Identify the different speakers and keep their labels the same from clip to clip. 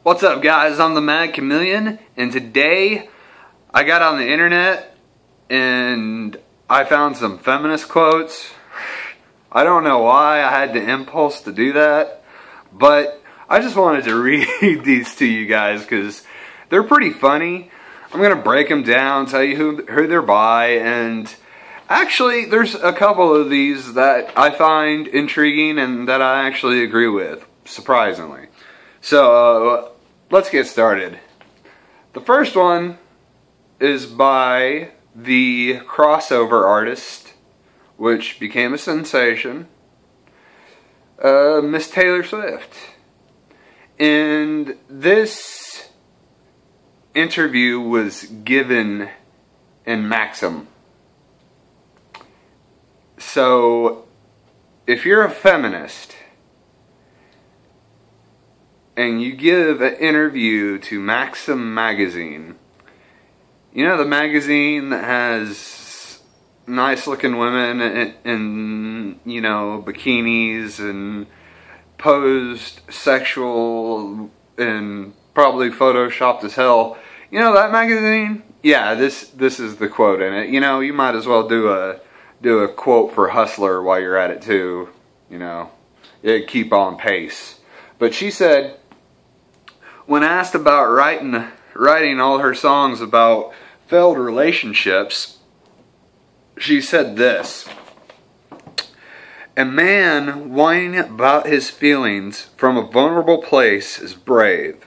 Speaker 1: What's up, guys? I'm the Mad Chameleon, and today I got on the internet and I found some feminist quotes. I don't know why I had the impulse to do that, but I just wanted to read these to you guys because they're pretty funny. I'm gonna break them down, tell you who they're by, and actually there's a couple of these that I find intriguing and that I actually agree with, surprisingly. So let's get started. The first one is by the crossover artist, which became a sensation, Miss Taylor Swift. And this interview was given in Maxim. So if you're a feminist and you give an interview to Maxim magazine, you know, the magazine that has nice looking women in you know, bikinis and posed sexual and probably photoshopped as hell. You know that magazine? Yeah, this is the quote in it. You know, you might as well do a quote for Hustler while you're at it too. You know, it'd keep on pace. But she said, when asked about writing all her songs about failed relationships, she said this: "A man whining about his feelings from a vulnerable place is brave.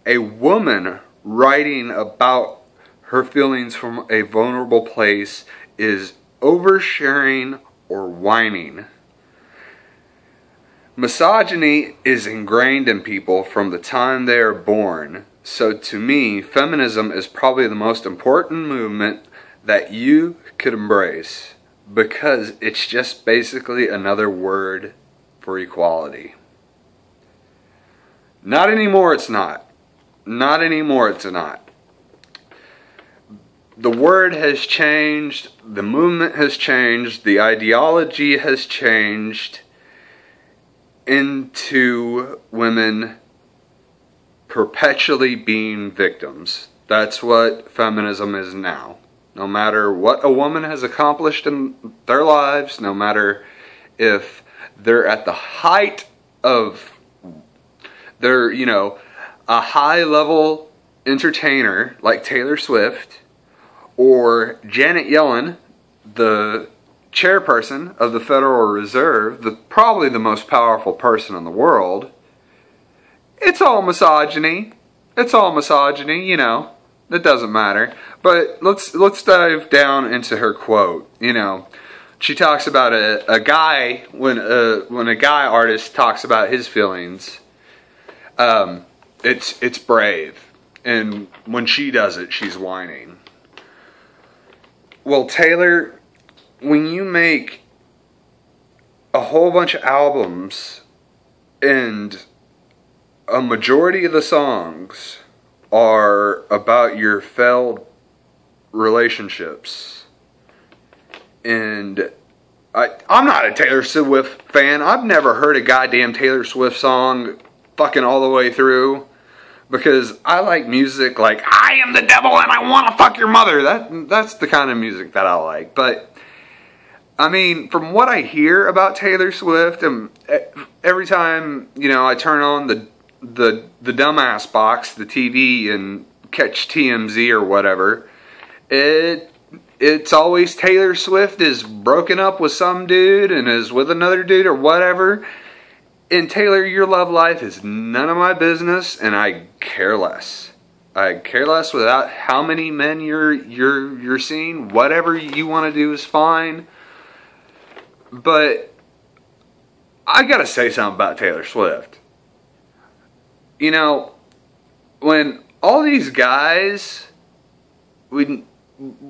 Speaker 1: A woman writing about her feelings from a vulnerable place is oversharing or whining. Misogyny is ingrained in people from the time they are born. So to me, feminism is probably the most important movement that you could embrace, because it's just basically another word for equality." Not anymore, it's not. Not anymore, it's not. The word has changed, the movement has changed, the ideology has changed into women perpetually being victims. That's what feminism is now. No matter what a woman has accomplished in their lives, no matter if they're at the height of their, you know, a high level entertainer like Taylor Swift, or Janet Yellen, the chairperson of the Federal Reserve, probably the most powerful person in the world, it's all misogyny. It's all misogyny, you know. It doesn't matter. But let's dive down into her quote. You know, she talks about a guy, when a guy artist talks about his feelings, it's brave, and when she does it, she's whining. Well, Taylor, when you make a whole bunch of albums and a majority of the songs are about your failed relationships, and I'm not a Taylor Swift fan. I've never heard a goddamn Taylor Swift song fucking all the way through, because I like music like "I am the devil and I want to fuck your mother." That's the kind of music that I like. But I mean, from what I hear about Taylor Swift, and every time, you know, I turn on the dumbass box, the TV, and catch TMZ or whatever, it's always Taylor Swift is broken up with some dude and is with another dude or whatever. And Taylor, your love life is none of my business, and I care less. I care less without how many men you're seeing. Whatever you want to do is fine. But I gotta say something about Taylor Swift. You know, when all these guys, when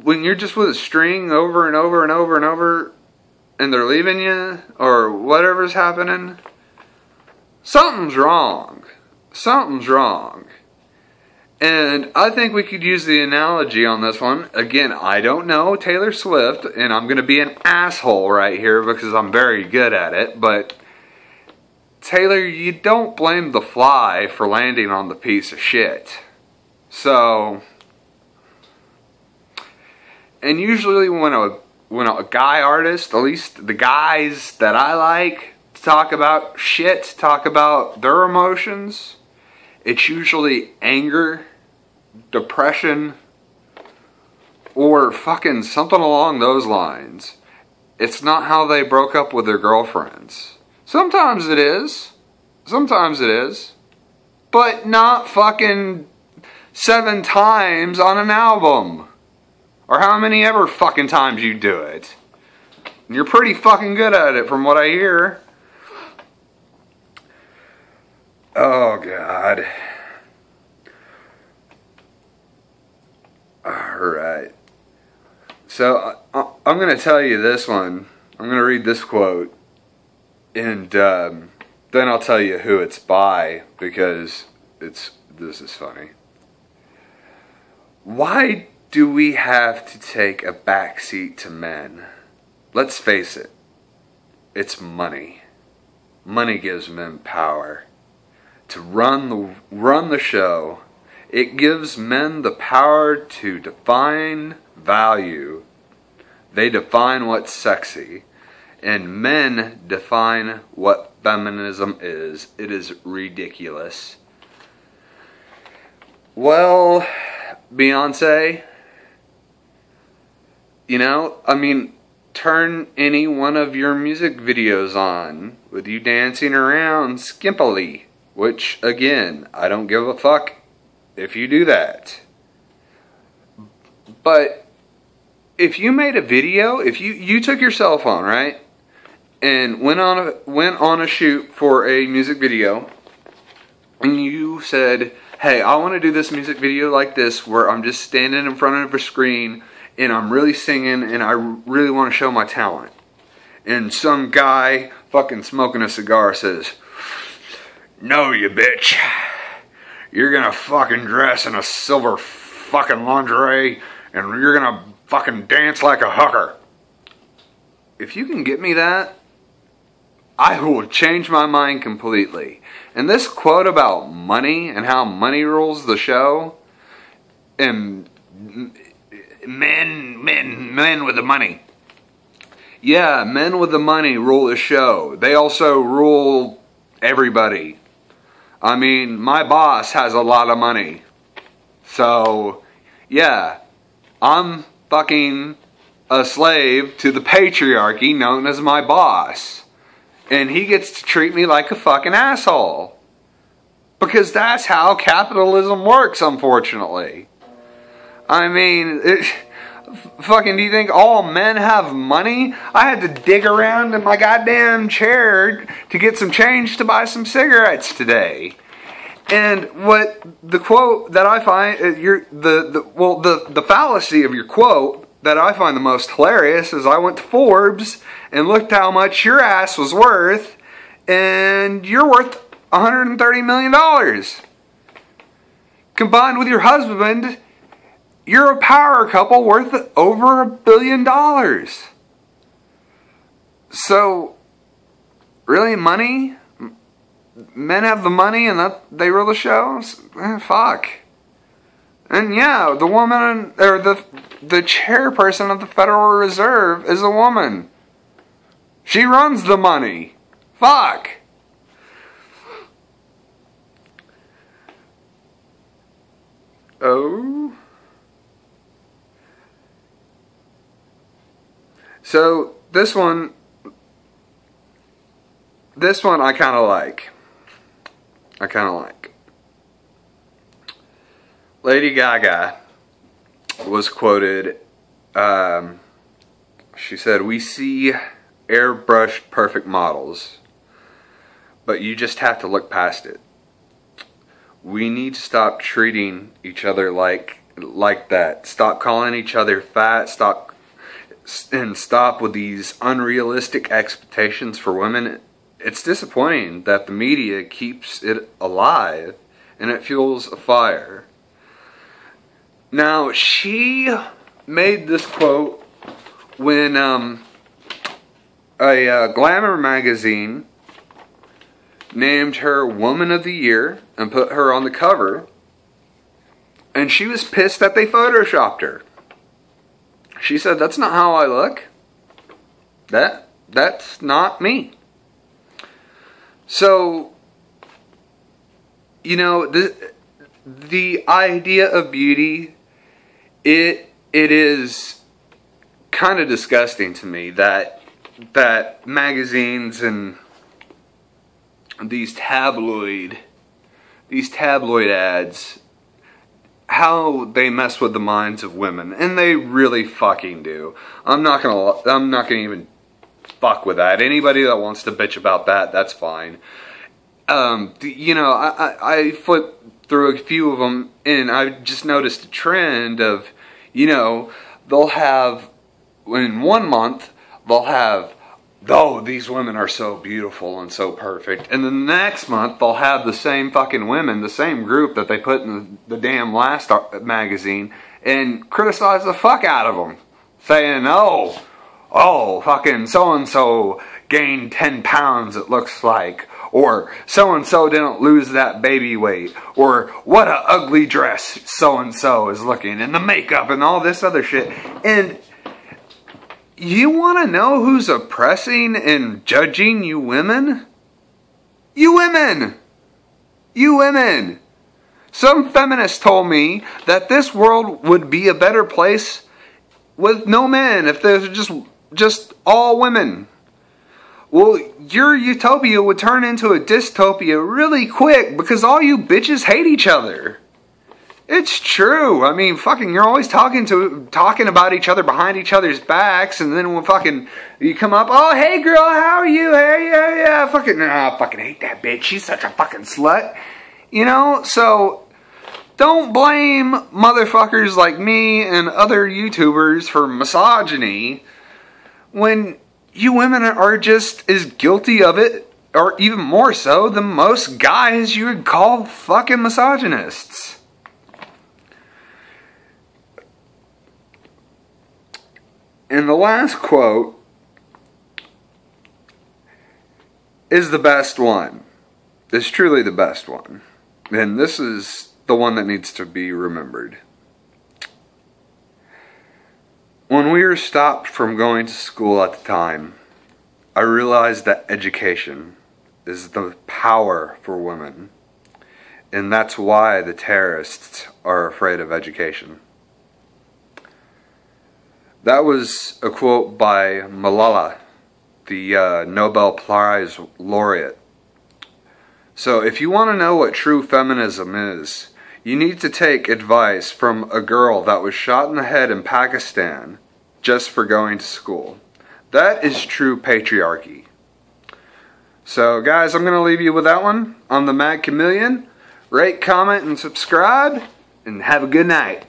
Speaker 1: you're just with a string over and over and over and over, and they're leaving you, or whatever's happening, something's wrong. Something's wrong. And I think we could use the analogy on this one. Again, I don't know Taylor Swift, and I'm going to be an asshole right here because I'm very good at it, but Taylor, you don't blame the fly for landing on the piece of shit. So, and usually when a guy artist, at least the guys that I like to talk about shit, talk about their emotions, it's usually anger, depression, or fucking something along those lines. It's not how they broke up with their girlfriends. Sometimes it is. Sometimes it is. But not fucking 7 times on an album. Or how many ever fucking times you do it. And you're pretty fucking good at it from what I hear. Oh God. Alright. So I'm going to tell you this one. I'm going to read this quote. And then I'll tell you who it's by, because this is funny. Why do we have to take a backseat to men? Let's face it. It's money. Money gives men power to run the show. It gives men the power to define value. They define what's sexy. And men define what feminism is. It is ridiculous. Well, Beyonce, you know, I mean, turn any one of your music videos on with you dancing around skimpily. Which, again, I don't give a fuck if you do that. But if you made a video, if you took your cell phone, right, and went on a shoot for a music video, and you said, hey, I want to do this music video like this, where I'm just standing in front of a screen and I'm really singing and I really want to show my talent. And some guy fucking smoking a cigar says, no, you bitch. You're gonna fucking dress in a silver fucking lingerie and you're gonna fucking dance like a hooker. If you can get me that, I will change my mind completely. And this quote about money and how money rules the show, and men with the money. Yeah, men with the money rule the show. They also rule everybody. I mean, my boss has a lot of money. So, yeah, I'm fucking a slave to the patriarchy known as my boss. And he gets to treat me like a fucking asshole. Because that's how capitalism works, unfortunately. I mean, fucking, do you think all men have money? I had to dig around in my goddamn chair to get some change to buy some cigarettes today. And what the quote that I find, the fallacy of your quote that I find the most hilarious is I went to Forbes and looked how much your ass was worth, and you're worth $130 million. Combined with your husband, you're a power couple worth over $1 billion. So, really, money? Men have the money and that they rule the shows? Fuck. And yeah, the woman, or the chairperson of the Federal Reserve is a woman. She runs the money. Fuck. Oh. So, this one I kind of like. Lady Gaga was quoted, she said, "We see airbrushed perfect models, but you just have to look past it. We need to stop treating each other like that. Stop calling each other fat, stop with these unrealistic expectations for women. It's disappointing that the media keeps it alive and it fuels a fire." Now, she made this quote when a Glamour magazine named her Woman of the Year and put her on the cover. And she was pissed that they photoshopped her. She said, "That's not how I look. That's not me." So, you know, the idea of beauty, it is kind of disgusting to me that magazines and these tabloid ads, how they mess with the minds of women, and they really fucking do. I'm not gonna even fuck with that. Anybody that wants to bitch about that, that's fine. You know, I flipped through a few of them, and I just noticed a trend of, you know, they'll have, in 1 month, they'll have, "Oh, these women are so beautiful and so perfect." And the next month, they'll have the same fucking women, the same group that they put in the damn last magazine, and criticize the fuck out of them. Saying, oh, fucking so-and-so gained 10 pounds, it looks like. Or, so-and-so didn't lose that baby weight. Or, what a ugly dress so-and-so is looking. And the makeup and all this other shit. And you want to know who's oppressing and judging you women? You women! You women! Some feminists told me that this world would be a better place with no men if there's just all women. Well, your utopia would turn into a dystopia really quick because all you bitches hate each other. It's true. I mean, fucking, you're always talking about each other behind each other's backs, and then when fucking you come up, "Oh, hey girl, how are you? Hey, yeah, fucking, I fucking hate that bitch. She's such a fucking slut." You know, so don't blame motherfuckers like me and other YouTubers for misogyny when you women are just as guilty of it, or even more so, than most guys you would call fucking misogynists. And the last quote is the best one. It's truly the best one. And this is the one that needs to be remembered. When we were stopped from going to school at the time, I realized that education is the power for women. And that's why the terrorists are afraid of education. That was a quote by Malala, the Nobel Prize laureate. So if you want to know what true feminism is, you need to take advice from a girl that was shot in the head in Pakistan just for going to school. That is true patriarchy. So guys, I'm going to leave you with that one. I'm the Mad Chameleon. Rate, comment, and subscribe, and have a good night.